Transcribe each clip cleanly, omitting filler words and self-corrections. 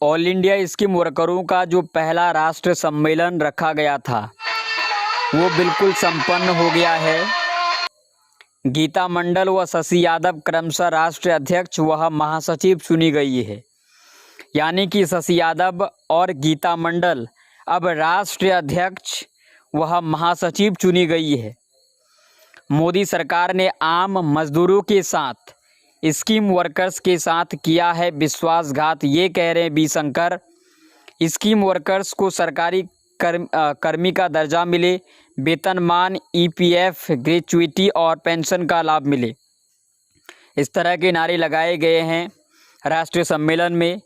All India scheme वर्करों का जो पहला राष्ट्र सम्मेलन रखा गया था वो बिल्कुल संपन्न हो गया है। गीता मंडल व शशि यादव क्रमशः राष्ट्रीय अध्यक्ष व महासचिव चुनी गई है। यानी कि शशि यादव और गीता मंडल अब राष्ट्रीय अध्यक्ष व महासचिव चुनी गई है। मोदी सरकार ने आम मजदूरों के साथ स्कीम वर्कर्स के साथ किया है विश्वासघात, ये कह रहे हैं बी शंकर। स्कीम वर्कर्स को सरकारी कर्मी का दर्जा मिले, वेतनमान, ईपीएफ, ग्रेच्युइटी और पेंशन का लाभ मिले। इस तरह के नारे लगाए गए हैं राष्ट्रीय सम्मेलन में।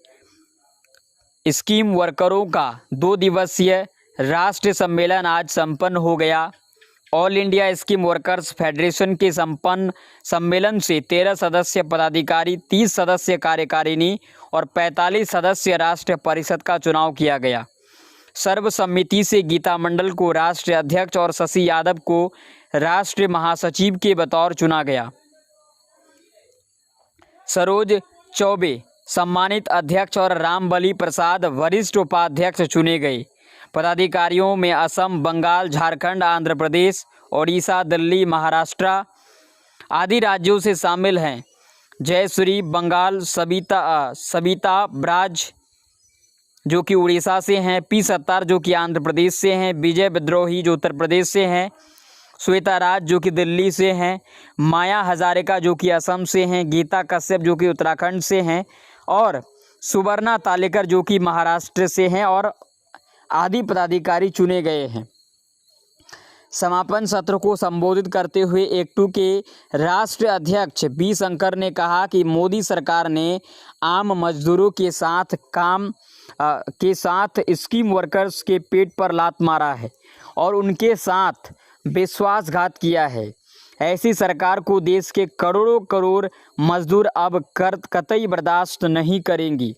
स्कीम वर्करों का 2 दिवसीय राष्ट्रीय सम्मेलन आज संपन्न हो गया। All India scheme workers federation के संपन्न सम्मेलन से 13 सदस्य पदाधिकारी, 30 सदस्य कार्यकारिणी और 45 सदस्य राष्ट्रीय परिषद का चुनाव किया गया। सर्वसम्मति से गीता मंडल को राष्ट्रीय अध्यक्ष और शशि यादव को राष्ट्रीय महासचिव के बतौर चुना गया। सरोज चौबे सम्मानित अध्यक्ष और रामबली प्रसाद वरिष्ठ उपाध्यक्ष चुने गए। पदाधिकारियों में असम, बंगाल, झारखंड, आंध्र प्रदेश, ओडिशा, दिल्ली, महाराष्ट्र आदि राज्यों से शामिल हैं। जयश्री बंगाल, सबिता ब्राज जो कि उड़ीसा से हैं, पी सत्तार जो कि आंध्र प्रदेश से हैं, विजय विद्रोही जो उत्तर प्रदेश से हैं, श्वेता राज जो कि दिल्ली से हैं, माया हजारिका जो कि असम से हैं, गीता कश्यप जो कि उत्तराखंड से हैं और सुवर्णा तालेकर जो कि महाराष्ट्र से हैं और आदि पदाधिकारी चुने गए हैं। समापन सत्र को संबोधित करते हुए एक्टू के राष्ट्रीय अध्यक्ष बी शंकर ने कहा कि मोदी सरकार ने आम मजदूरों के साथ स्कीम वर्कर्स के पेट पर लात मारा है और उनके साथ विश्वासघात किया है। ऐसी सरकार को देश के करोड़ों करोड़ मजदूर अब कतई बर्दाश्त नहीं करेंगी।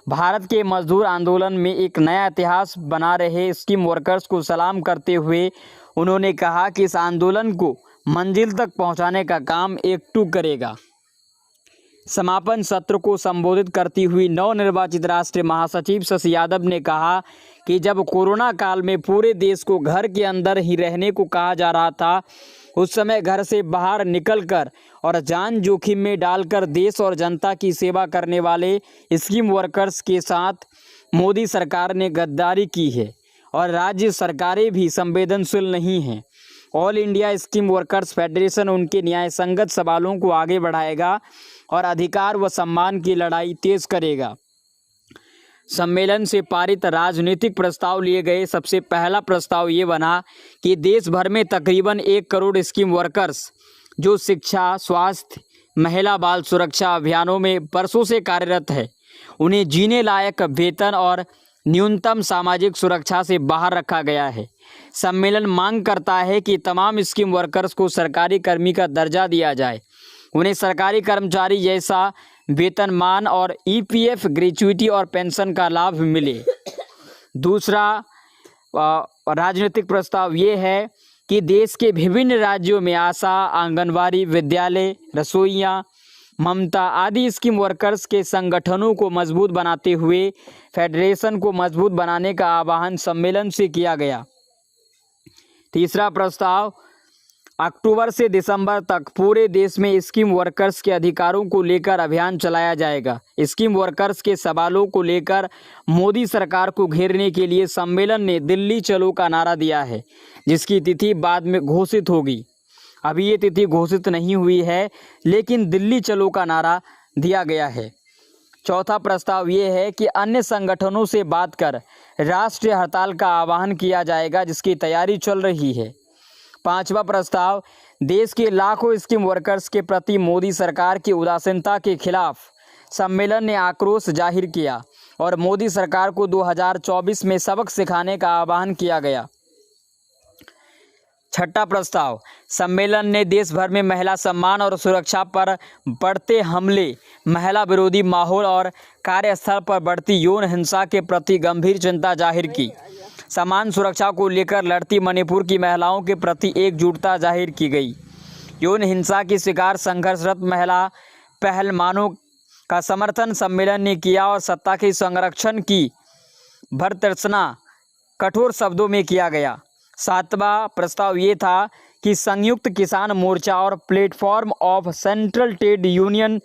भारत के मजदूर आंदोलन में एक नया इतिहास बना रहे स्कीम वर्कर्स को सलाम करते हुए उन्होंने कहा कि इस आंदोलन को मंजिल तक पहुंचाने का काम एक्टू करेगा। समापन सत्र को संबोधित करती हुई नवनिर्वाचित राष्ट्रीय महासचिव शशि यादव ने कहा कि जब कोरोना काल में पूरे देश को घर के अंदर ही रहने को कहा जा रहा था, उस समय घर से बाहर निकलकर और जान जोखिम में डालकर देश और जनता की सेवा करने वाले स्कीम वर्कर्स के साथ मोदी सरकार ने गद्दारी की है और राज्य सरकारें भी संवेदनशील नहीं हैं। All India scheme workers federation उनके न्यायसंगत सवालों को आगे बढ़ाएगा और अधिकार व सम्मान की लड़ाई तेज करेगा। सम्मेलन से पारित राजनीतिक प्रस्ताव लिए गए। सबसे पहला प्रस्ताव ये बना कि देश भर में तकरीबन 1 करोड़ स्कीम वर्कर्स जो शिक्षा, स्वास्थ्य, महिला बाल सुरक्षा अभियानों में वर्षों से कार्यरत है, उन्हें जीने लायक वेतन और न्यूनतम सामाजिक सुरक्षा से बाहर रखा गया है। सम्मेलन मांग करता है कि तमाम स्कीम वर्कर्स को सरकारी कर्मी का दर्जा दिया जाए, उन्हें सरकारी कर्मचारी जैसा वेतनमान और ईपीएफ, ग्रेच्युइटी और पेंशन का लाभ मिले। दूसरा राजनीतिक प्रस्ताव ये है कि देश के विभिन्न राज्यों में आशा, आंगनवाड़ी, विद्यालय, रसोइयाँ, ममता आदि स्कीम वर्कर्स के संगठनों को मजबूत बनाते हुए फेडरेशन को मजबूत बनाने का आह्वान सम्मेलन से किया गया। तीसरा प्रस्ताव, अक्टूबर से दिसंबर तक पूरे देश में स्कीम वर्कर्स के अधिकारों को लेकर अभियान चलाया जाएगा। स्कीम वर्कर्स के सवालों को लेकर मोदी सरकार को घेरने के लिए सम्मेलन ने दिल्ली चलो का नारा दिया है, जिसकी तिथि बाद में घोषित होगी। अभी ये तिथि घोषित नहीं हुई है, लेकिन दिल्ली चलो का नारा दिया गया है। चौथा प्रस्ताव ये है कि अन्य संगठनों से बात कर राष्ट्रीय हड़ताल का आह्वान किया जाएगा, जिसकी तैयारी चल रही है। पांचवा प्रस्ताव, देश के लाखों स्कीम वर्कर्स के प्रति मोदी सरकार की उदासीनता के खिलाफ सम्मेलन ने आक्रोश जाहिर किया और मोदी सरकार को 2024 में सबक सिखाने का आह्वान किया गया। छठा प्रस्ताव, सम्मेलन ने देश भर में महिला सम्मान और सुरक्षा पर बढ़ते हमले, महिला विरोधी माहौल और कार्यस्थल पर बढ़ती यौन हिंसा के प्रति गंभीर चिंता जाहिर की। समान सुरक्षा को लेकर लड़ती मणिपुर की महिलाओं के प्रति एकजुटता जाहिर की गई। यौन हिंसा की शिकार संघर्षरत महिला पहलवानों का समर्थन सम्मेलन ने किया और सत्ता के संरक्षण की भर्त्सना कठोर शब्दों में किया गया। 7वां प्रस्ताव ये था कि संयुक्त किसान मोर्चा और platform of central trade union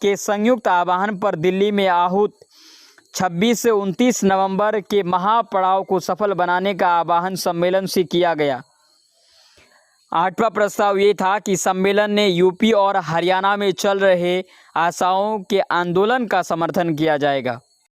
के संयुक्त आह्वान पर दिल्ली में आहूत 26 से 29 नवंबर के महापड़ाव को सफल बनाने का आह्वान सम्मेलन से किया गया। 8वां प्रस्ताव ये था कि सम्मेलन ने यूपी और हरियाणा में चल रहे आशाओं के आंदोलन का समर्थन किया जाएगा।